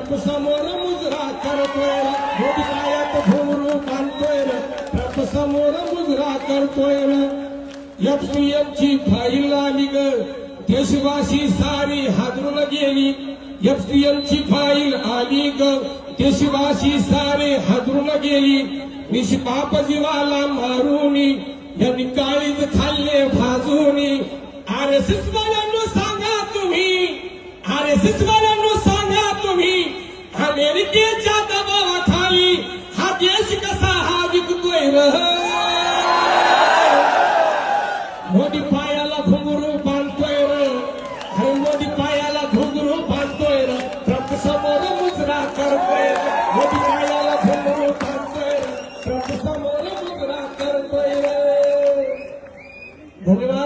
Trump समोर मुजरा करतोय मोदी पायात घुंगरू बांधतोय ट्रम्प समोर मुजरा करतोय FCM ची फाईल आली ग देशवासी सारी हादरून गेली FCM ची फाईल आली ग देशवासी सारे हादरून गेली निष्पाप जीवाला मारूनी यांनी काळीज खाल्ले भाजूनी RSS वाल्यांनो सांगा तुम्ही RSS वाल्यांनो सांगा तुम्ही अमेरिकेच्या दबावाखाली हा देश कसा हा विकतोय मोदी पायाला घुंगरू बांधतोय अरे मोदी पायाला घुंगरू बांधतोय ट्रम्प समोर मुजरा करतोय मोदी पायाला घुंगरू बांधतोय ट्रम्प समोर मुजरा करतोय धन्यवाद.